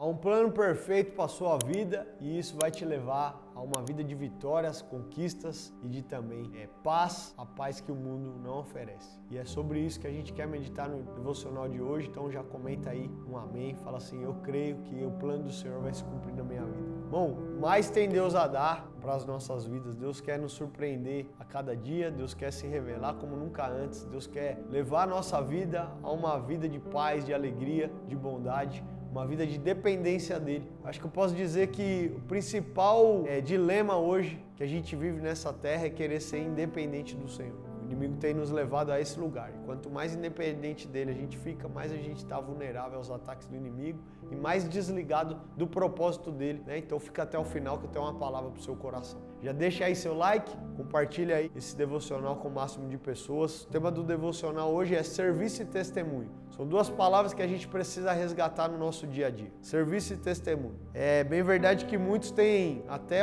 Há um plano perfeito para a sua vida e isso vai te levar a uma vida de vitórias, conquistas e de também paz, a paz que o mundo não oferece. E é sobre isso que a gente quer meditar no devocional de hoje, então já comenta aí um amém, fala assim, eu creio que o plano do Senhor vai se cumprir na minha vida. Bom, mais tem Deus a dar para as nossas vidas, Deus quer nos surpreender a cada dia, Deus quer se revelar como nunca antes, Deus quer levar a nossa vida a uma vida de paz, de alegria, de bondade, uma vida de dependência dele. Acho que eu posso dizer que o principal dilema hoje que a gente vive nessa terra é querer ser independente do Senhor. O inimigo tem nos levado a esse lugar. E quanto mais independente dele a gente fica, mais a gente está vulnerável aos ataques do inimigo e mais desligado do propósito dele, né? Então fica até o final que eu tenho uma palavra para o seu coração. Já deixa aí seu like, compartilha aí esse devocional com o máximo de pessoas. O tema do devocional hoje é serviço e testemunho. São duas palavras que a gente precisa resgatar no nosso dia a dia. Serviço e testemunho. É bem verdade que muitos têm até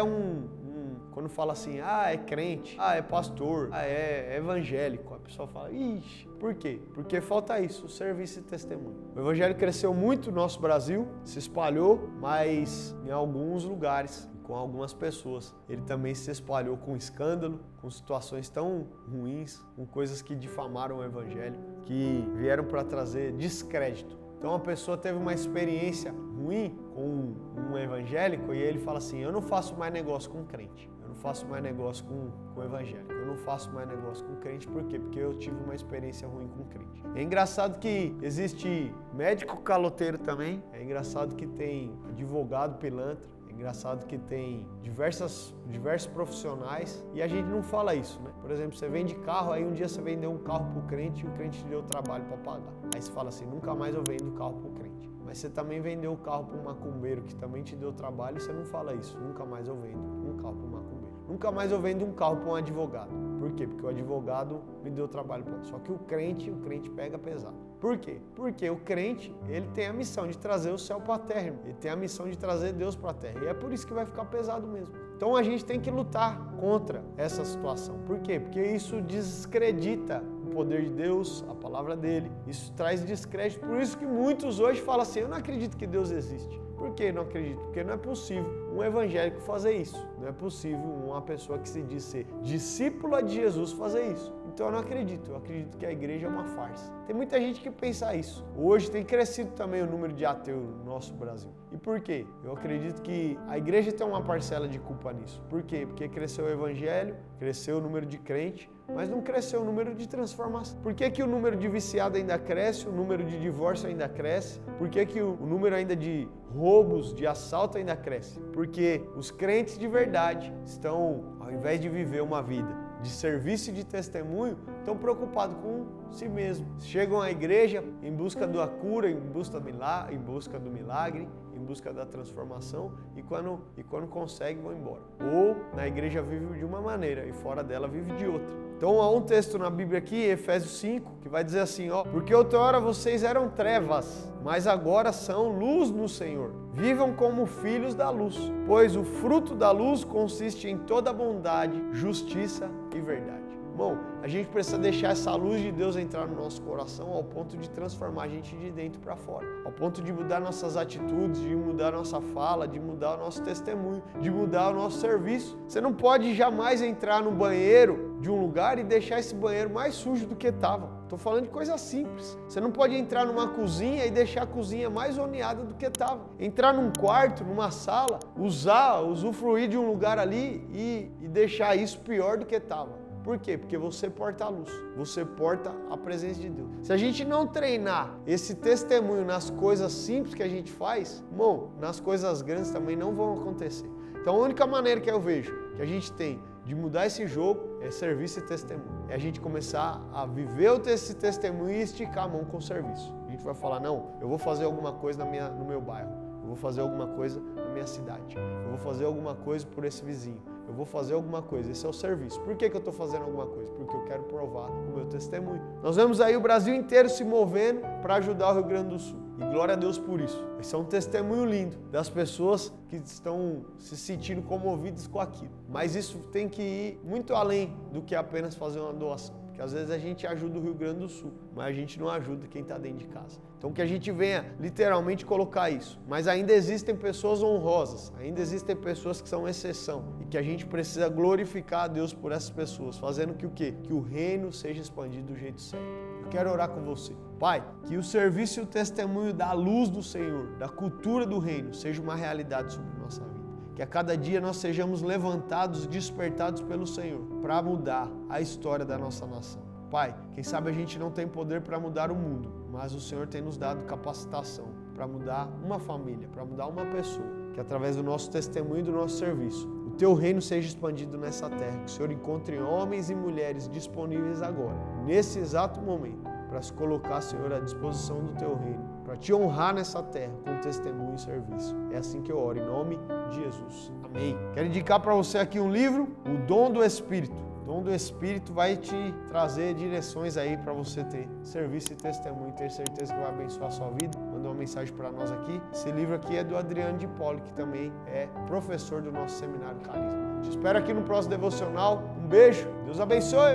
quando fala assim, é crente, é pastor, é evangélico, a pessoa fala, ixi, por quê? Porque falta isso, o serviço e testemunho. O evangelho cresceu muito no nosso Brasil, se espalhou, mas em alguns lugares, com algumas pessoas, ele também se espalhou com escândalo, com situações tão ruins, com coisas que difamaram o evangelho, que vieram para trazer descrédito. Então a pessoa teve uma experiência ruim com um evangélico e ele fala assim, eu não faço mais negócio com crente. Eu não faço mais negócio com o evangélico, eu não faço mais negócio com crente, por quê? Porque eu tive uma experiência ruim com crente. É engraçado que existe médico caloteiro também, é engraçado que tem advogado pilantra, é engraçado que tem diversos profissionais e a gente não fala isso, né? Por exemplo, você vende carro, aí um dia você vendeu um carro pro crente e o crente te deu trabalho para pagar. Aí você fala assim, nunca mais eu vendo carro pro crente. Mas você também vendeu o carro para um macumbeiro que também te deu trabalho e você não fala isso, nunca mais eu vendo um carro para um macumbeiro. Nunca mais eu vendo um carro para um advogado. Por quê? Porque o advogado me deu trabalho. Só que o crente pega pesado. Por quê? Porque o crente, ele tem a missão de trazer o céu para a terra. Ele tem a missão de trazer Deus para a terra. E é por isso que vai ficar pesado mesmo. Então a gente tem que lutar contra essa situação. Por quê? Porque isso descredita o poder de Deus, a palavra dele. Isso traz descrédito. Por isso que muitos hoje falam assim, eu não acredito que Deus existe. Por que não acredito? Porque não é possível um evangélico fazer isso. Não é possível uma pessoa que se diz ser discípula de Jesus fazer isso. Então eu não acredito. Eu acredito que a igreja é uma farsa. Tem muita gente que pensa isso. Hoje tem crescido também o número de ateus no nosso Brasil. E por quê? Eu acredito que a igreja tem uma parcela de culpa nisso. Por quê? Porque cresceu o evangelho, cresceu o número de crente, mas não cresceu o número de transformação. Por que o número de viciado ainda cresce, o número de divórcio ainda cresce? Por que o número ainda de roubos, de assalto ainda cresce? Porque os crentes de verdade estão, ao invés de viver uma vida de serviço e de testemunho, estão preocupados com si mesmos. Chegam à igreja em busca da cura, em busca do milagre, em busca da transformação e quando conseguem vão embora. Ou na igreja vive de uma maneira e fora dela vive de outra. Então há um texto na Bíblia aqui, Efésios 5, que vai dizer assim, porque outrora vocês eram trevas, mas agora são luz no Senhor. Vivam como filhos da luz, pois o fruto da luz consiste em toda bondade, justiça e verdade. Bom, a gente precisa deixar essa luz de Deus entrar no nosso coração ao ponto de transformar a gente de dentro para fora, ao ponto de mudar nossas atitudes, de mudar nossa fala, de mudar o nosso testemunho, de mudar o nosso serviço. Você não pode jamais entrar no banheiro de um lugar e deixar esse banheiro mais sujo do que estava. Estou falando de coisa simples. Você não pode entrar numa cozinha e deixar a cozinha mais zoneada do que estava. Entrar num quarto, numa sala, usufruir de um lugar ali e deixar isso pior do que estava. Por quê? Porque você porta a luz, você porta a presença de Deus. Se a gente não treinar esse testemunho nas coisas simples que a gente faz, bom, nas coisas grandes também não vão acontecer. Então a única maneira que eu vejo que a gente tem de mudar esse jogo é serviço e testemunho. É a gente começar a viver esse testemunho e esticar a mão com o serviço. A gente vai falar, não, eu vou fazer alguma coisa no meu bairro, eu vou fazer alguma coisa na minha cidade, eu vou fazer alguma coisa por esse vizinho. Eu vou fazer alguma coisa, esse é o serviço. Por que eu estou fazendo alguma coisa? Porque eu quero provar o meu testemunho. Nós vemos aí o Brasil inteiro se movendo para ajudar o Rio Grande do Sul. E glória a Deus por isso. Esse é um testemunho lindo das pessoas que estão se sentindo comovidas com aquilo. Mas isso tem que ir muito além do que apenas fazer uma doação. Porque às vezes a gente ajuda o Rio Grande do Sul, mas a gente não ajuda quem está dentro de casa. Então que a gente venha literalmente colocar isso. Mas ainda existem pessoas honrosas, ainda existem pessoas que são exceção e que a gente precisa glorificar a Deus por essas pessoas, fazendo que o quê? Que o reino seja expandido do jeito certo. Eu quero orar com você. Pai, que o serviço e o testemunho da luz do Senhor, da cultura do reino, seja uma realidade sobre nossa vida. Que a cada dia nós sejamos levantados, despertados pelo Senhor, para mudar a história da nossa nação. Pai, quem sabe a gente não tem poder para mudar o mundo, mas o Senhor tem nos dado capacitação para mudar uma família, para mudar uma pessoa, que através do nosso testemunho e do nosso serviço, o Teu reino seja expandido nessa terra, que o Senhor encontre homens e mulheres disponíveis agora, nesse exato momento, para se colocar, Senhor, à disposição do Teu reino, para Te honrar nessa terra com testemunho e serviço. É assim que eu oro, em nome de Jesus. Amém. Quero indicar para você aqui um livro, O Dom do Espírito. O Dom do Espírito vai te trazer direções aí para você ter serviço e testemunho, ter certeza que vai abençoar a sua vida. Mandou uma mensagem para nós aqui. Esse livro aqui é do Adriano de Poli, que também é professor do nosso seminário Carisma. Te espero aqui no próximo devocional. Um beijo, Deus abençoe.